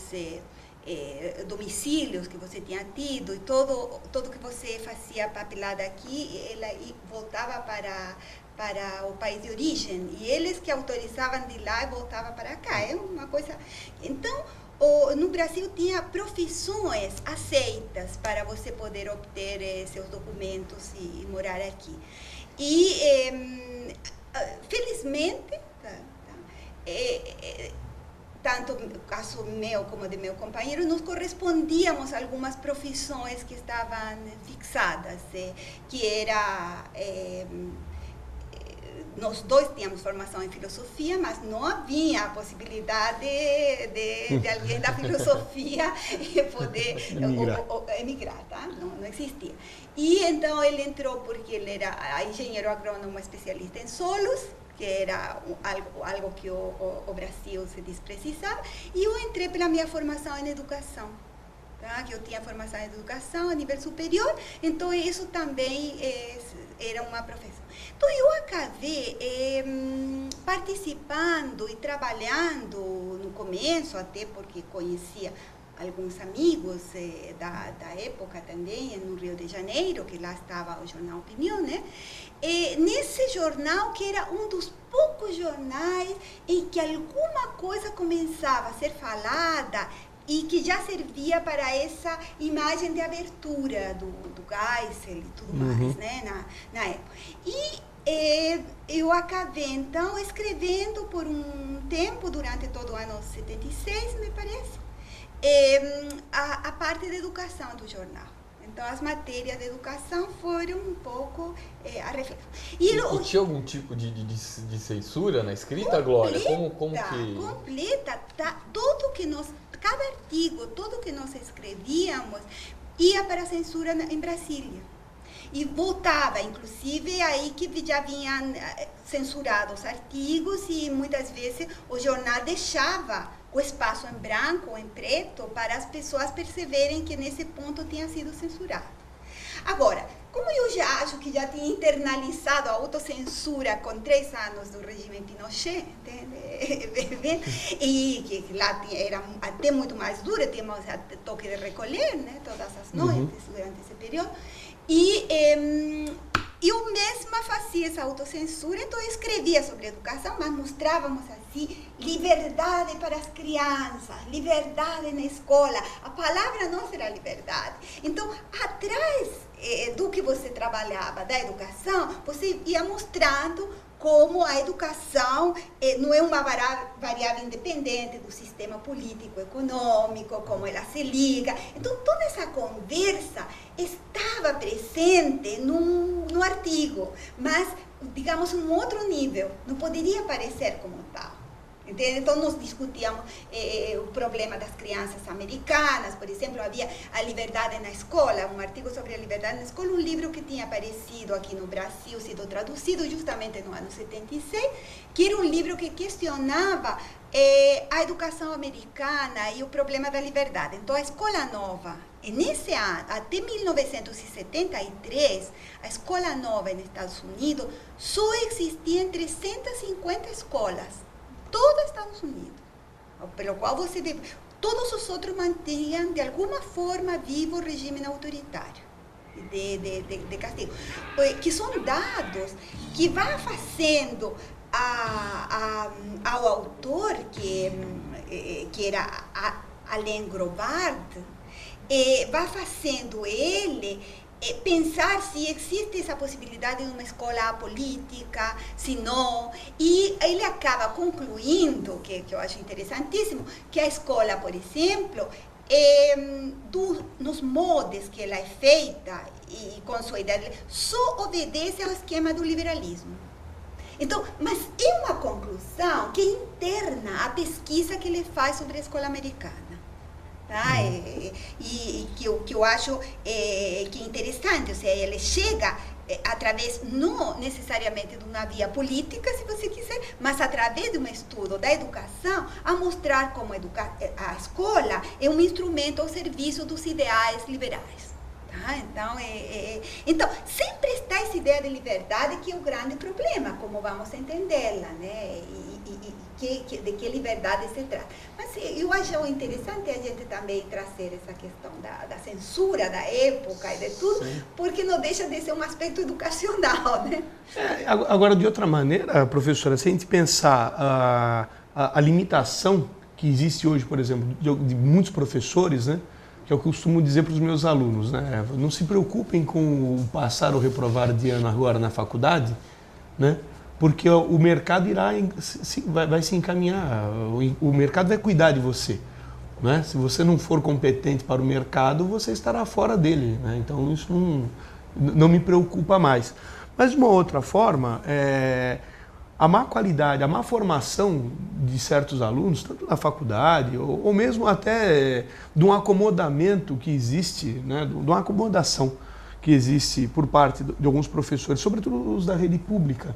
domicílios que você tinha tido, e tudo que você fazia papelada aqui, ela voltava para o país de origem, e eles que autorizavam de lá e voltavam para cá. É uma coisa... Então, no Brasil tinha profissões aceitas para você poder obter seus documentos e morar aqui. E, felizmente, tanto no caso meu como de meu companheiro, nós correspondíamos a algumas profissões que estavam fixadas, que era... nós dois tínhamos formação em filosofia, mas não havia a possibilidade de alguém da filosofia poder emigrar, tá? Não existia. E então ele entrou porque ele era engenheiro agrônomo especialista em solos, que era algo que o Brasil se precisava, e eu entrei pela minha formação em educação. Tá? Que eu tinha formação em educação a nível superior, então isso também era uma profissão. Então eu acabei participando e trabalhando no começo, até porque conhecia alguns amigos da época também, no Rio de Janeiro, que lá estava o jornal Opinião, né? Nesse jornal, que era um dos poucos jornais em que alguma coisa começava a ser falada e que já servia para essa imagem de abertura do Geisel e tudo mais, né, na época. E eu acabei, então, escrevendo por um tempo, durante todo o ano 76, me parece, a parte da educação do jornal. Então, as matérias de educação foram um pouco a reflexão. E tinha algum tipo de censura na escrita, Glória? Como que... Completa, tá? Tudo que nós... Cada artigo, tudo que nós escrevíamos, ia para a censura em Brasília. E voltava, inclusive, aí que já vinham censurados os artigos e muitas vezes o jornal deixava o espaço em branco ou em preto para as pessoas perceberem que nesse ponto tinha sido censurado. Agora, como eu já acho que já tinha internalizado a autocensura com 3 anos do regime Pinochet, entende? E que lá era até muito mais dura, tínhamos toque de recolher, né, todas as noites durante esse período, e eu mesma fazia essa autocensura, então eu escrevia sobre educação, mas mostrávamos assim, liberdade para as crianças, liberdade na escola. A palavra não será liberdade. Então, atrás do que você trabalhava da educação, você ia mostrando como a educação não é uma variável independente do sistema político, econômico, como ela se liga. Então, toda essa conversa estava presente no artigo, mas, digamos, em um outro nível, não poderia aparecer como tal. Entende? Então, nós discutíamos o problema das crianças americanas, por exemplo, havia a liberdade na escola, um artigo sobre a liberdade na escola, um livro que tinha aparecido aqui no Brasil, sido traduzido justamente no ano 76, que era um livro que questionava a educação americana e o problema da liberdade. Então, a escola nova, nesse ano, até 1973, a escola nova nos Estados Unidos só existia em 350 escolas. Todo Estados Unidos, pelo qual você vê, todos os outros mantinham de alguma forma vivo o regime autoritário de castigo, que são dados que vai fazendo ao autor, que era Alain Grobard, vai fazendo ele pensar se existe essa possibilidade de uma escola política, se não, e ele acaba concluindo, que eu acho interessantíssimo, que a escola, por exemplo, nos moldes que ela é feita e com sua ideia, só obedece ao esquema do liberalismo. Então, mas é uma conclusão que interna a pesquisa que ele faz sobre a escola americana. Tá? E que eu acho que é interessante, ou seja, ele chega através, não necessariamente de uma via política, se você quiser, mas através de um estudo da educação, a mostrar como a escola é um instrumento ao serviço dos ideais liberais. Tá? Então, sempre está essa ideia de liberdade, que é o grande problema, como vamos entendê-la, né? De que liberdade se trata. Mas eu acho interessante a gente também trazer essa questão da censura da época e de tudo, sim, porque não deixa de ser um aspecto educacional, né? Agora, de outra maneira, professora, se a gente pensar a limitação que existe hoje, por exemplo, de muitos professores, né? Que eu costumo dizer para os meus alunos, né? Não se preocupem com o passar ou reprovar de ano agora na faculdade, né? Porque o mercado vai se encaminhar, o mercado vai cuidar de você, né? Se você não for competente para o mercado, você estará fora dele, né? Então isso não me preocupa mais. Mas de uma outra forma, a má qualidade, a má formação de certos alunos, tanto na faculdade ou mesmo até de um acomodamento que existe, né? De uma acomodação que existe por parte de alguns professores, sobretudo os da rede pública,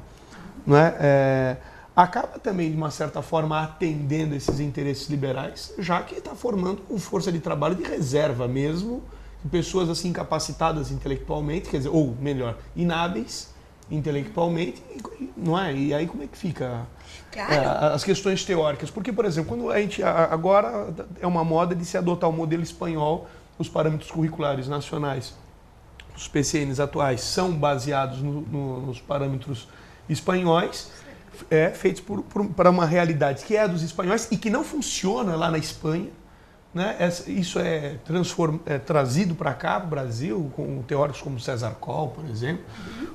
não é? Acaba também, de uma certa forma, atendendo esses interesses liberais, já que está formando força de trabalho de reserva mesmo, de pessoas assim capacitadas intelectualmente, quer dizer, ou melhor, inábeis intelectualmente, não é? E aí como é que fica as questões teóricas? Porque, por exemplo, quando a gente agora é uma moda de se adotar o modelo espanhol, os parâmetros curriculares nacionais, os PCNs atuais são baseados nos parâmetros espanhóis, feitos para uma realidade que é a dos espanhóis e que não funciona lá na Espanha, né? Isso é trazido para cá, para o Brasil, com teóricos como César Coll, por exemplo,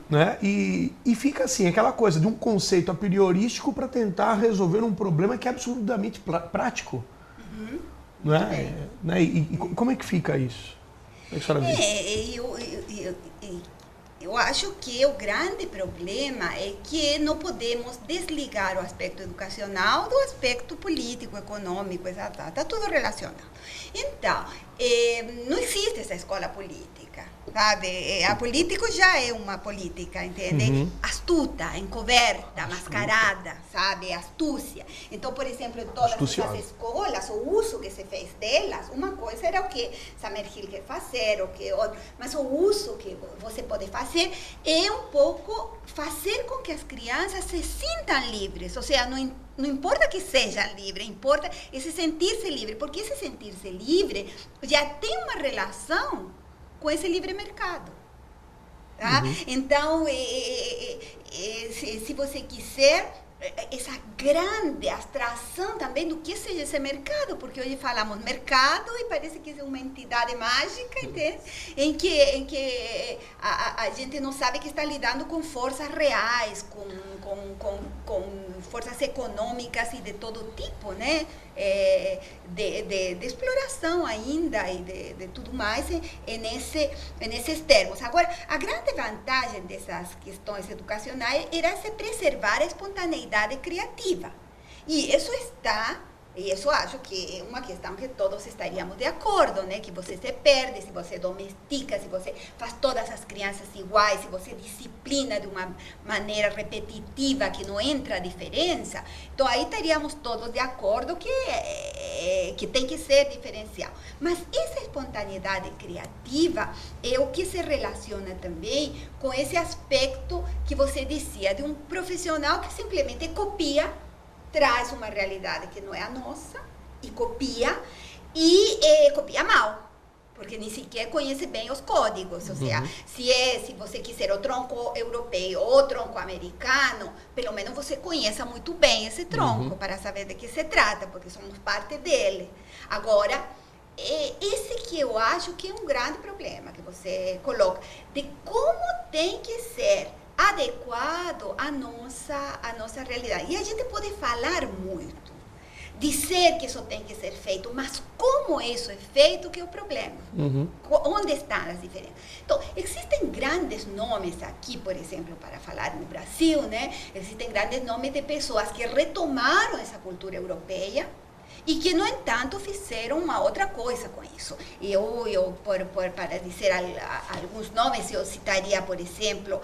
né? E fica assim, aquela coisa de um conceito a priorístico para tentar resolver um problema que é absolutamente prático. Né? E como é que fica isso? Como é que a senhora vê? Eu acho que o grande problema é que não podemos desligar o aspecto educacional do aspecto político, econômico, está tudo relacionado. Então, não existe essa escola política, sabe? A política já é uma política, entende? Astuta, encoberta, mascarada, sabe? Astúcia. Então, por exemplo, em todas as escolas, o uso que se fez delas, uma coisa era o que Samer Gil quer fazer, mas o uso que você pode fazer é um pouco fazer com que as crianças se sintam livres, ou seja, não importa que seja livre, importa esse sentir-se livre, porque esse sentir-se livre já tem uma relação com esse livre mercado. Tá? Então, se você quiser, essa grande abstração também do que seja esse mercado, porque hoje falamos mercado e parece que é uma entidade mágica, entende? em que a gente não sabe que está lidando com forças reais, com forças econômicas e de todo tipo, né? De exploração ainda e de tudo mais nesses termos. Agora, a grande vantagem dessas questões educacionais era se preservar a espontaneidade criativa. E isso acho que é uma questão que todos estaríamos de acordo, né? Que você se perde se você domestica, se você faz todas as crianças iguais, se você disciplina de uma maneira repetitiva que não entra a diferença. Então aí estaríamos todos de acordo que tem que ser diferencial. Mas essa espontaneidade criativa é o que se relaciona também com esse aspecto que você dizia de um profissional que simplesmente copia, traz uma realidade que não é a nossa e copia mal, porque nem sequer conhece bem os códigos. Ou seja, se você quiser o tronco europeu ou o tronco americano, pelo menos você conheça muito bem esse tronco para saber de que se trata, porque somos parte dele. Agora, esse que eu acho que é um grande problema que você coloca, de como tem que ser adequado à nossa realidade. E a gente pode falar muito, dizer que isso tem que ser feito, mas como isso é feito que é o problema. Onde estão as diferenças? Então, existem grandes nomes aqui, por exemplo, para falar no Brasil, né? Existem grandes nomes de pessoas que retomaram essa cultura europeia e que, no entanto, fizeram uma outra coisa com isso. Para dizer alguns nomes, eu citaria, por exemplo,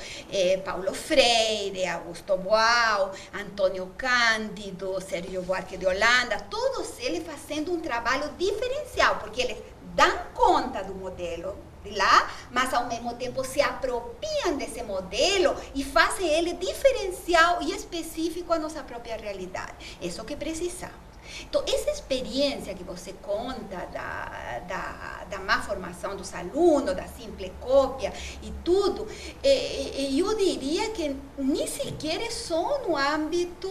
Paulo Freire, Augusto Boal, Antônio Cândido, Sérgio Buarque de Holanda, todos eles fazendo um trabalho diferencial, porque eles dão conta do modelo de lá, mas ao mesmo tempo se apropriam desse modelo e fazem ele diferencial e específico à nossa própria realidade. É isso que precisamos. Então, essa experiência que você conta da má formação dos alunos, da simples cópia e tudo, eu diria que nem sequer é só no âmbito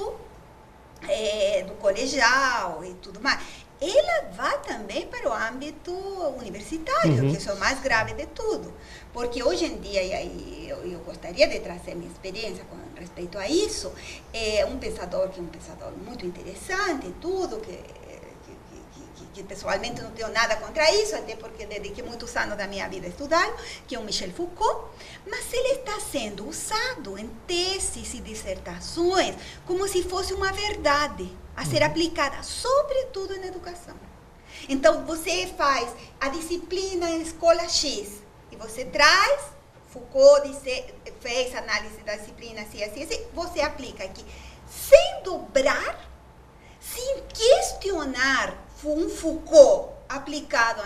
do colegial e tudo mais. Ela vai também para o âmbito universitário, que isso é o mais grave de tudo. Porque hoje em dia, e aí eu gostaria de trazer minha experiência com respeito a isso, um pensador que é um pensador muito interessante e tudo, que pessoalmente não tenho nada contra isso, até porque dediquei muitos anos da minha vida a estudá-lo, que é o Michel Foucault, mas ele está sendo usado em teses e dissertações como se fosse uma verdade a ser aplicada, sobretudo na educação. Então, você faz a disciplina em escola X e você traz Foucault fez análise da disciplina assim, você aplica aqui, sem dobrar, sem questionar um Foucault aplicado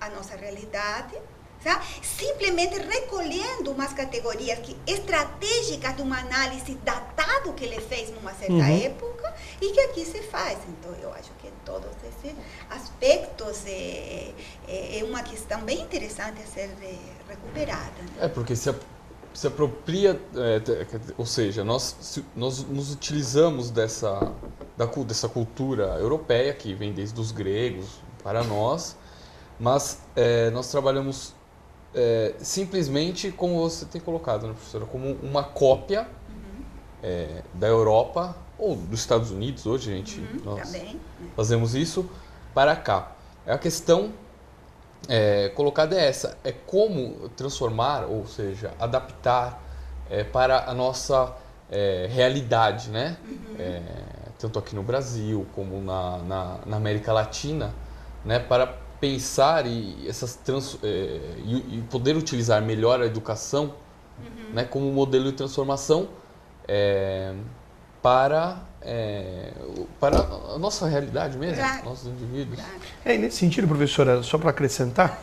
à nossa realidade, sabe? Simplesmente recolhendo umas categorias estratégicas de uma análise datado que ele fez numa certa época e que aqui se faz. Então, eu acho que todos esses aspectos é uma questão bem interessante a ser recuperada. Né? Porque se apropria, ou seja, nós nos utilizamos dessa cultura europeia, que vem desde os gregos para nós, mas nós trabalhamos simplesmente, como você tem colocado, né, professora, como uma cópia da Europa ou dos Estados Unidos. Hoje, nós também, fazemos isso para cá. A questão colocada é essa, é como transformar, ou seja, adaptar para a nossa realidade, né? Tanto aqui no Brasil como na América Latina, né? Para pensar e poder utilizar melhor a educação, né? Como modelo de transformação para a nossa realidade mesmo, claro, nossos indivíduos. Claro. Nesse sentido, professora, só para acrescentar,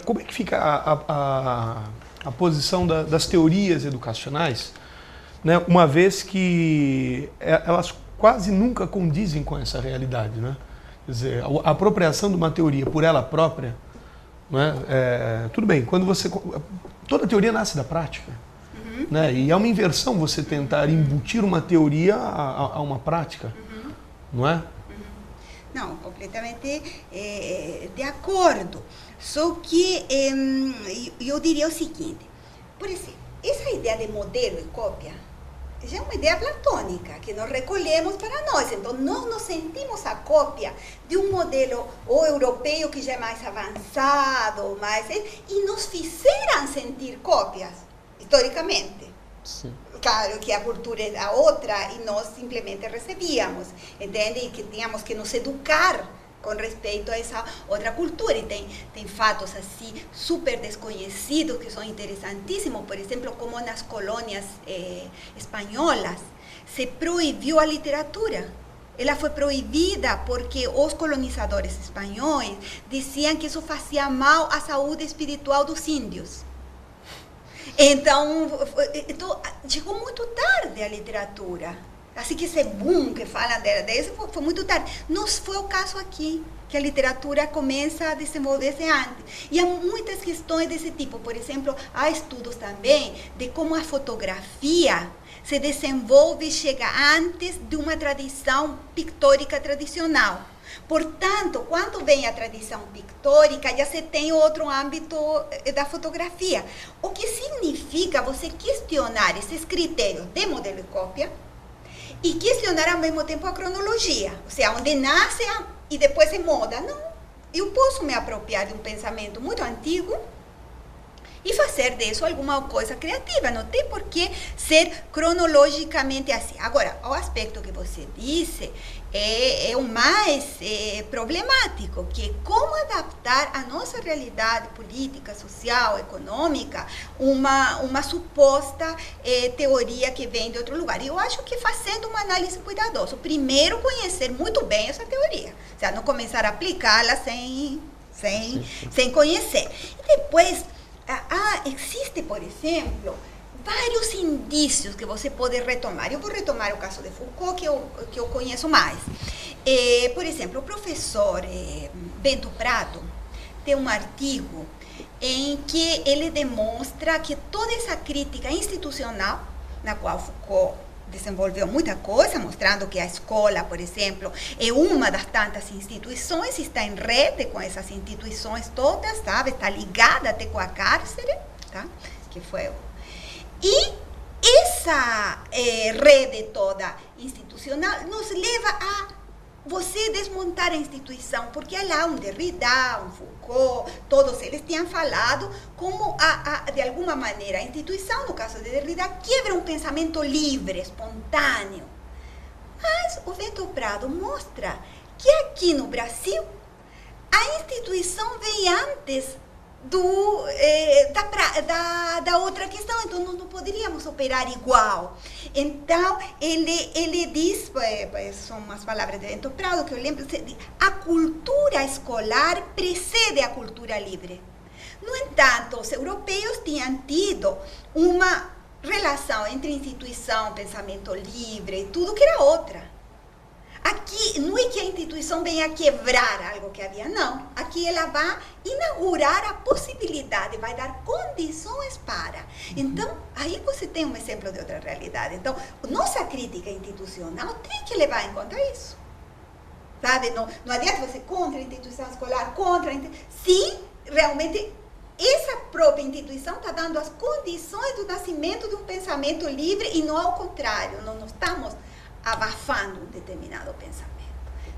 como é que fica a posição das teorias educacionais, né, uma vez que elas quase nunca condizem com essa realidade, né? Quer dizer, a apropriação de uma teoria por ela própria, né, tudo bem, toda teoria nasce da prática. Né? E é uma inversão você tentar embutir uma teoria a uma prática, não é? Não, completamente de acordo. Só que eu diria o seguinte, por exemplo, essa ideia de modelo e cópia já é uma ideia platônica, que nós recolhemos para nós. Então, nós nos sentimos a cópia de um modelo europeu que já é mais avançado, e nos fizeram sentir cópias, historicamente. Sim. Claro que a cultura é a outra e nós simplesmente recebíamos, entende? E que tínhamos que nos educar com respeito a essa outra cultura. E tem fatos assim super desconhecidos que são interessantíssimos, por exemplo, como nas colônias espanholas se proibiu a literatura. Ela foi proibida porque os colonizadores espanhóis diziam que isso fazia mal à saúde espiritual dos índios. Então, chegou muito tarde a literatura. Assim que esse boom que fala desse foi muito tarde. Não foi o caso aqui, que a literatura começa a desenvolver-se antes. E há muitas questões desse tipo. Por exemplo, há estudos também de como a fotografia se desenvolve e chega antes de uma tradição pictórica tradicional. Portanto, quando vem a tradição pictórica, já se tem outro âmbito da fotografia. O que significa você questionar esses critérios de modelo e cópia e questionar ao mesmo tempo a cronologia. Ou seja, onde nasce e depois se muda. Não, eu posso me apropriar de um pensamento muito antigo e fazer disso alguma coisa criativa. Não tem por que ser cronologicamente assim. Agora, o aspecto que você disse é o mais problemático, que é como adaptar a nossa realidade política, social, econômica, uma suposta teoria que vem de outro lugar. E eu acho que fazendo uma análise cuidadosa, primeiro conhecer muito bem essa teoria, ou seja, não começar a aplicá-la sem conhecer. E depois, existe, por exemplo, vários indícios que você pode retomar. Eu vou retomar o caso de Foucault, que eu conheço mais. Por exemplo, o professor Bento Prado tem um artigo em que ele demonstra que toda essa crítica institucional, na qual Foucault desenvolveu muita coisa, mostrando que a escola, por exemplo, é uma das tantas instituições, está em rede com essas instituições todas, sabe? Está ligada até com a cárcere, tá? Que foi E essa rede toda institucional nos leva a você desmontar a instituição, porque lá um Derrida, um Foucault, todos eles tinham falado como, de alguma maneira, a instituição, no caso de Derrida, quebra um pensamento livre, espontâneo. Mas o Bento Prado mostra que aqui no Brasil, a instituição veio antes da outra questão, então nós não poderíamos operar igual. Então, ele diz, são umas palavras de Bento Prado que eu lembro, a cultura escolar precede a cultura livre. No entanto, os europeus tinham tido uma relação entre instituição, pensamento livre, tudo que era outra. Aqui, não é que a instituição venha quebrar algo que havia, não. Aqui ela vai inaugurar a possibilidade, vai dar condições para. Então, aí você tem um exemplo de outra realidade. Então, nossa crítica institucional tem que levar em conta isso. Sabe? Não adianta você contra a instituição escolar, se realmente essa própria instituição está dando as condições do nascimento de um pensamento livre e não ao contrário, não estamos abafando um determinado pensamento.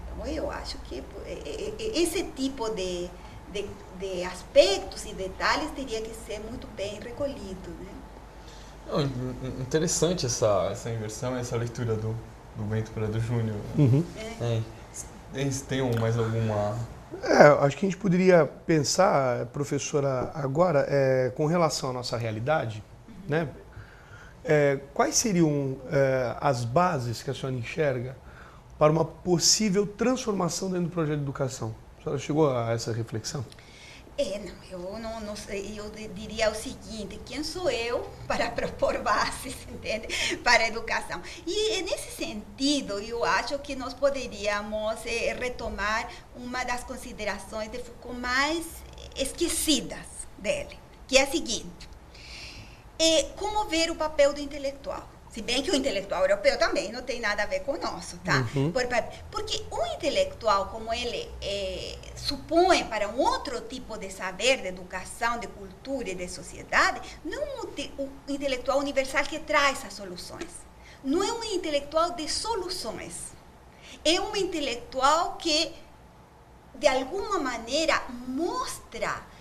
Então, eu acho que esse tipo de aspectos e detalhes teria que ser muito bem recolhido, né? Interessante essa inversão, essa leitura do Bento Prado Júnior. Tem mais alguma... Acho que a gente poderia pensar, professora, agora, com relação à nossa realidade, né? Quais seriam as bases que a senhora enxerga para uma possível transformação dentro do projeto de educação? A senhora chegou a essa reflexão? Eu não sei, eu diria o seguinte, quem sou eu para propor bases, entende, para a educação? E nesse sentido, eu acho que nós poderíamos retomar uma das considerações de Foucault mais esquecidas dele, que é a seguinte: como ver o papel do intelectual? Se bem que o intelectual europeu também não tem nada a ver com o nosso, tá? Porque o intelectual, como ele supõe para um outro tipo de saber, de educação, de cultura e de sociedade, não é um intelectual universal que traz as soluções. Não é um intelectual de soluções. É um intelectual que, de alguma maneira, mostra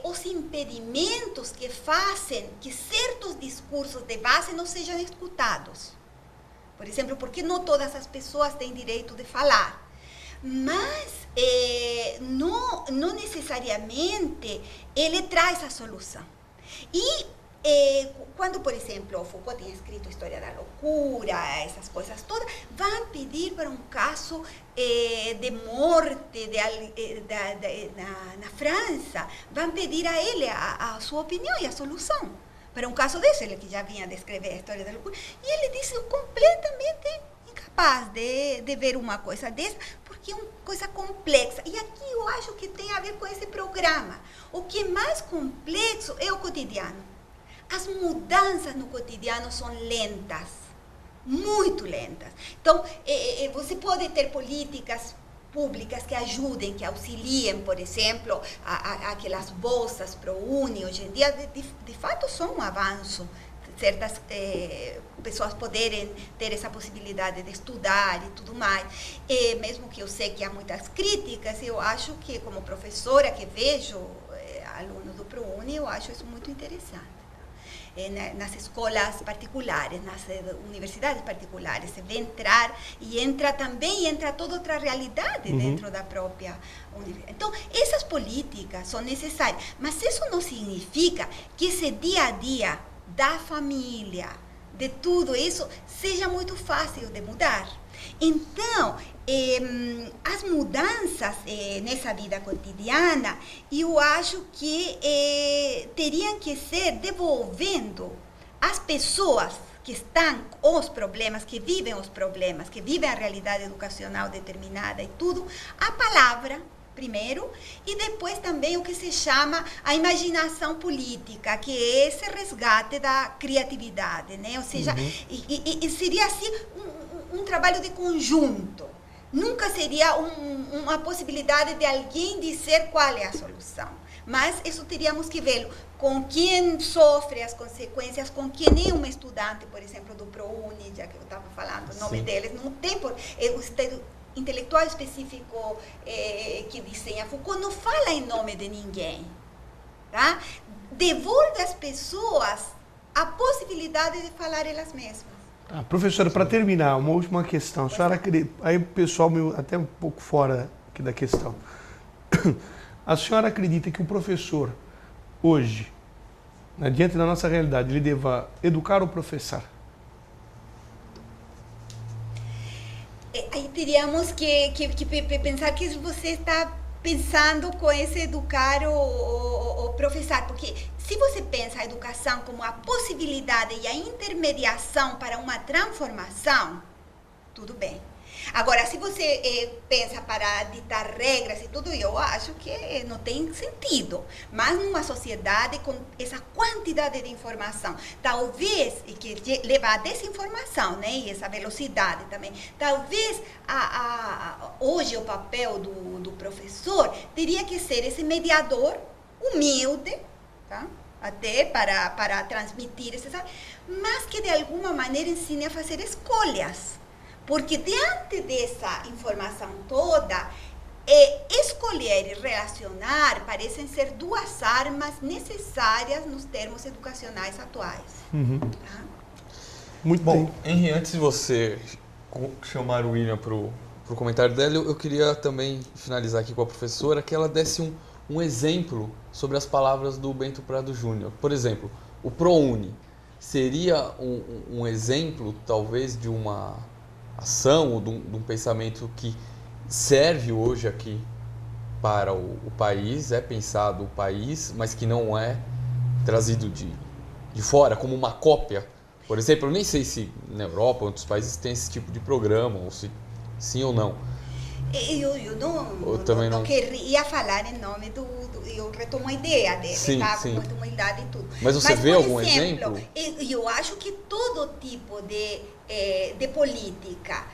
os impedimentos que fazem que certos discursos de base não sejam escutados. Por exemplo, porque não todas as pessoas têm direito de falar. Mas não necessariamente ele traz a solução. E quando, por exemplo, Foucault tinha escrito a História da Loucura, essas coisas todas, vão pedir para um caso de morte na França, vão pedir a ele a sua opinião e a solução. Para um caso desse, ele que já vinha descrever a História da Loucura, e ele disse completamente incapaz de ver uma coisa dessa, porque é uma coisa complexa. E aqui eu acho que tem a ver com esse programa. O que é mais complexo é o cotidiano. As mudanças no cotidiano são lentas, muito lentas. Então, você pode ter políticas públicas que ajudem, que auxiliem, por exemplo, aquelas bolsas ProUni, hoje em dia, de fato, são um avanço. Certas pessoas poderem ter essa possibilidade de estudar e tudo mais. Mesmo que eu sei que há muitas críticas, eu acho que, como professora que vejo alunos do ProUni, eu acho isso muito interessante. Nas escolas particulares, nas universidades particulares, você vê entrar e entra toda outra realidade dentro da própria universidade. Então, essas políticas são necessárias, mas isso não significa que esse dia a dia da família, de tudo isso, seja muito fácil de mudar. Então, as mudanças nessa vida cotidiana, eu acho que teriam que ser devolvendo às pessoas que estão os problemas, que vivem a realidade educacional determinada e tudo, a palavra, primeiro, e depois também o que se chama a imaginação política, que é esse resgate da criatividade, né? Ou seja, e seria assim um trabalho de conjunto. Nunca seria uma possibilidade de alguém dizer qual é a solução. Mas isso teríamos que ver com quem sofre as consequências, com quem é um estudante, por exemplo, do ProUni, já que eu estava falando o nome deles. Não tem o intelectual específico que desenha Foucault não fala em nome de ninguém. Tá? Devolve às pessoas a possibilidade de falar elas mesmas. Professora, para terminar, uma última questão. A senhora, aí o pessoal, até um pouco fora aqui da questão. A senhora acredita que o professor, hoje, né, diante da nossa realidade, ele deva educar ou professar? Aí teríamos que pensar que você está pensando com esse educar ou professar, porque se você pensa a educação como a possibilidade e a intermediação para uma transformação, tudo bem. Agora, se você pensa para ditar regras e tudo, eu acho que não tem sentido. Mas numa sociedade com essa quantidade de informação, talvez, e que leva à desinformação, né? E essa velocidade também, talvez hoje o papel do professor teria que ser esse mediador humilde, tá? Até para transmitir essas, mas que de alguma maneira ensine a fazer escolhas. Porque diante dessa informação toda, escolher e relacionar parecem ser duas armas necessárias nos termos educacionais atuais. Tá? Muito Bom, bem. Henri, antes de você chamar o William para o comentário dela, eu queria também finalizar aqui com a professora, que ela desse um exemplo sobre as palavras do Bento Prado Júnior. Por exemplo, o ProUni seria um exemplo, talvez, de uma ação ou de um pensamento que serve hoje aqui para o país, é pensado o país, mas que não é trazido de fora como uma cópia. Por exemplo, eu nem sei se na Europa ou em outros países tem esse tipo de programa, ou se sim ou não. Eu não queria falar em nome eu retomo a ideia dele, sim, tá? Sim. Com muita humildade e tudo. Mas você vê algum exemplo? Eu acho que todo tipo de política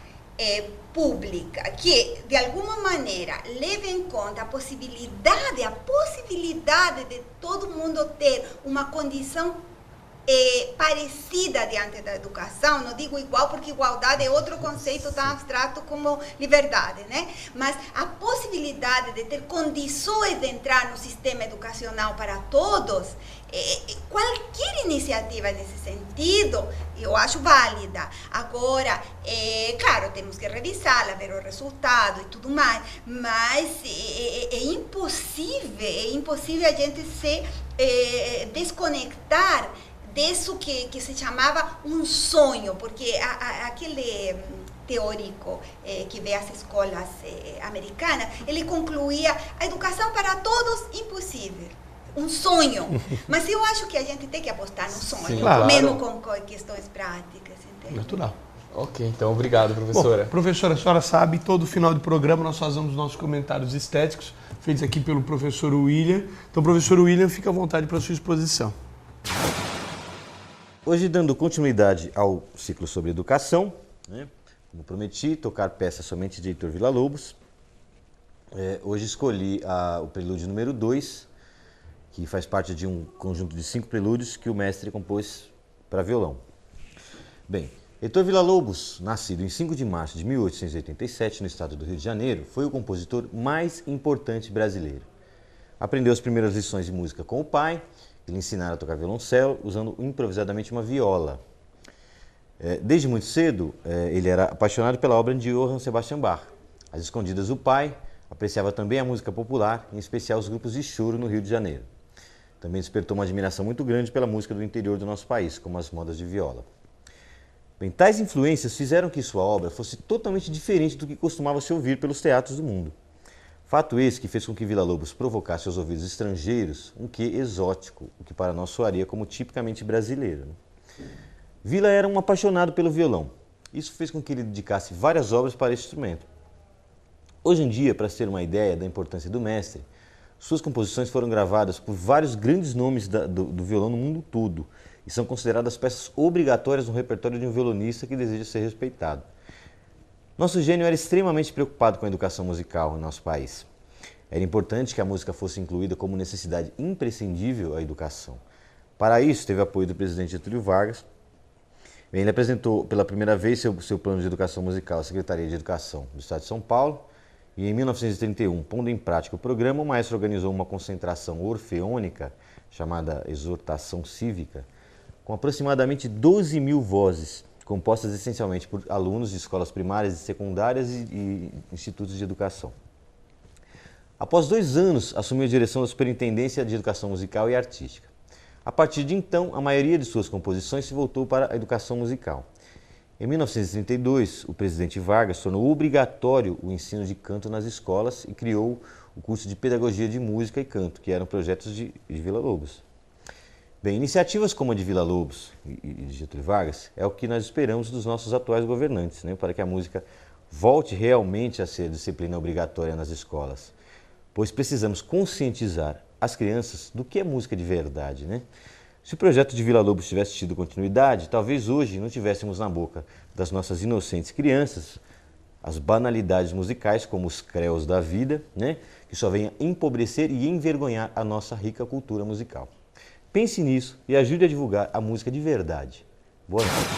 pública que, de alguma maneira, leve em conta a possibilidade de todo mundo ter uma condição parecida diante da educação, não digo igual porque igualdade é outro conceito tão abstrato como liberdade, né? Mas a possibilidade de ter condições de entrar no sistema educacional para todos, qualquer iniciativa nesse sentido, eu acho válida. Agora, claro, temos que revisá-la, ver o resultado e tudo mais, mas é impossível a gente se desconectar disso que se chamava um sonho, porque aquele teórico que vê as escolas americanas, ele concluía a educação para todos impossível, um sonho. Mas eu acho que a gente tem que apostar no sonho, sim, claro. mesmo com questões práticas. Entende? Natural. Ok, então obrigado, professora. Bom, professora, a senhora sabe, todo final de programa nós fazemos nossos comentários estéticos, feitos aqui pelo professor William. Então, professor William, fica à vontade para a sua exposição. Hoje, dando continuidade ao ciclo sobre educação, né, como prometi, tocar peça somente de Heitor Villa-Lobos. Hoje escolhi o prelúdio número 2, que faz parte de um conjunto de 5 prelúdios que o mestre compôs para violão. Bem, Heitor Villa-Lobos, nascido em 5 de março de 1887 no estado do Rio de Janeiro, foi o compositor mais importante brasileiro. Aprendeu as primeiras lições de música com o pai. Ele ensinara a tocar violoncelo usando improvisadamente uma viola. Desde muito cedo, ele era apaixonado pela obra de Johann Sebastian Bach. Às escondidas do pai, apreciava também a música popular, em especial os grupos de choro no Rio de Janeiro. Também despertou uma admiração muito grande pela música do interior do nosso país, como as modas de viola. Bem, tais influências fizeram que sua obra fosse totalmente diferente do que costumava se ouvir pelos teatros do mundo. Fato esse que fez com que Villa-Lobos provocasse aos ouvidos estrangeiros um quê exótico, o que para nós soaria como tipicamente brasileiro. Villa era um apaixonado pelo violão. Isso fez com que ele dedicasse várias obras para esse instrumento. Hoje em dia, para se ter uma ideia da importância do mestre, suas composições foram gravadas por vários grandes nomes do violão no mundo todo e são consideradas peças obrigatórias no repertório de um violonista que deseja ser respeitado. Nosso gênio era extremamente preocupado com a educação musical em nosso país. Era importante que a música fosse incluída como necessidade imprescindível à educação. Para isso, teve apoio do presidente Getúlio Vargas. Ele apresentou pela primeira vez seu plano de educação musical à Secretaria de Educação do Estado de São Paulo. E em 1931, pondo em prática o programa, o maestro organizou uma concentração orfeônica, chamada Exortação Cívica, com aproximadamente 12 mil vozes, compostas essencialmente por alunos de escolas primárias e secundárias e institutos de educação. Após 2 anos, assumiu a direção da Superintendência de Educação Musical e Artística. A partir de então, a maioria de suas composições se voltou para a educação musical. Em 1932, o presidente Vargas tornou obrigatório o ensino de canto nas escolas e criou o curso de Pedagogia de Música e Canto, que eram projetos de Villa-Lobos. Bem, iniciativas como a de Villa-Lobos e de Getúlio Vargas é o que nós esperamos dos nossos atuais governantes, né, para que a música volte realmente a ser disciplina obrigatória nas escolas, pois precisamos conscientizar as crianças do que é música de verdade, né? Se o projeto de Villa-Lobos tivesse tido continuidade, talvez hoje não tivéssemos na boca das nossas inocentes crianças as banalidades musicais, como os creos da vida, né? Que só vêm empobrecer e envergonhar a nossa rica cultura musical. Pense nisso e ajude a divulgar a música de verdade. Boa noite.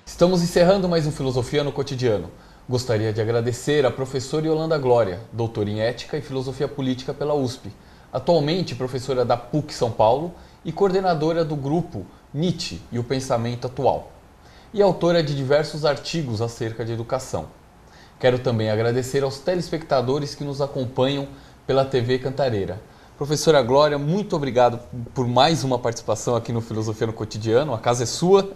Estamos encerrando mais um Filosofia no Cotidiano. Gostaria de agradecer à professora Yolanda Glória, doutora em Ética e Filosofia Política pela USP, atualmente professora da PUC São Paulo e coordenadora do grupo Nietzsche e o Pensamento Atual, e autora de diversos artigos acerca de educação. Quero também agradecer aos telespectadores que nos acompanham pela TV Cantareira. Professora Glória, muito obrigado por mais uma participação aqui no Filosofia no Cotidiano. A casa é sua.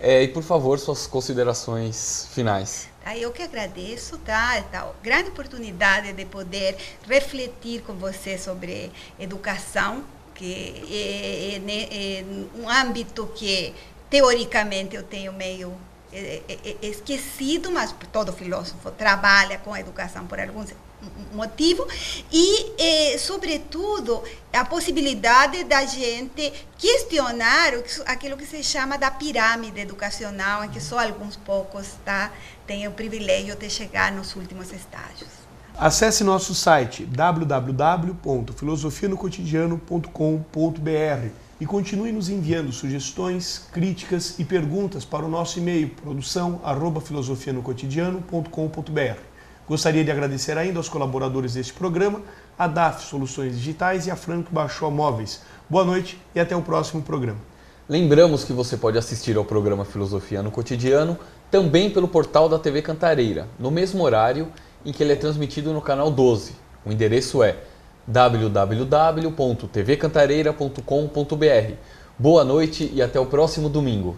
E, por favor, suas considerações finais. Eu que agradeço, tá? Essa grande oportunidade de poder refletir com você sobre educação, que é um âmbito que, teoricamente, eu tenho meio esquecido, mas todo filósofo trabalha com a educação por algum motivo, e, sobretudo, a possibilidade da gente questionar aquilo que se chama da pirâmide educacional, em que só alguns poucos, tá, têm o privilégio de chegar nos últimos estágios. Acesse nosso site www.filosofianocotidiano.com.br e continue nos enviando sugestões, críticas e perguntas para o nosso e-mail produção@filosofianocotidiano.com.br. Gostaria de agradecer ainda aos colaboradores deste programa, a DAF Soluções Digitais e a Franco Baixó Móveis. Boa noite e até o próximo programa. Lembramos que você pode assistir ao programa Filosofia no Cotidiano também pelo portal da TV Cantareira, no mesmo horário em que ele é transmitido no canal 12. O endereço é www.tvcantareira.com.br. Boa noite e até o próximo domingo.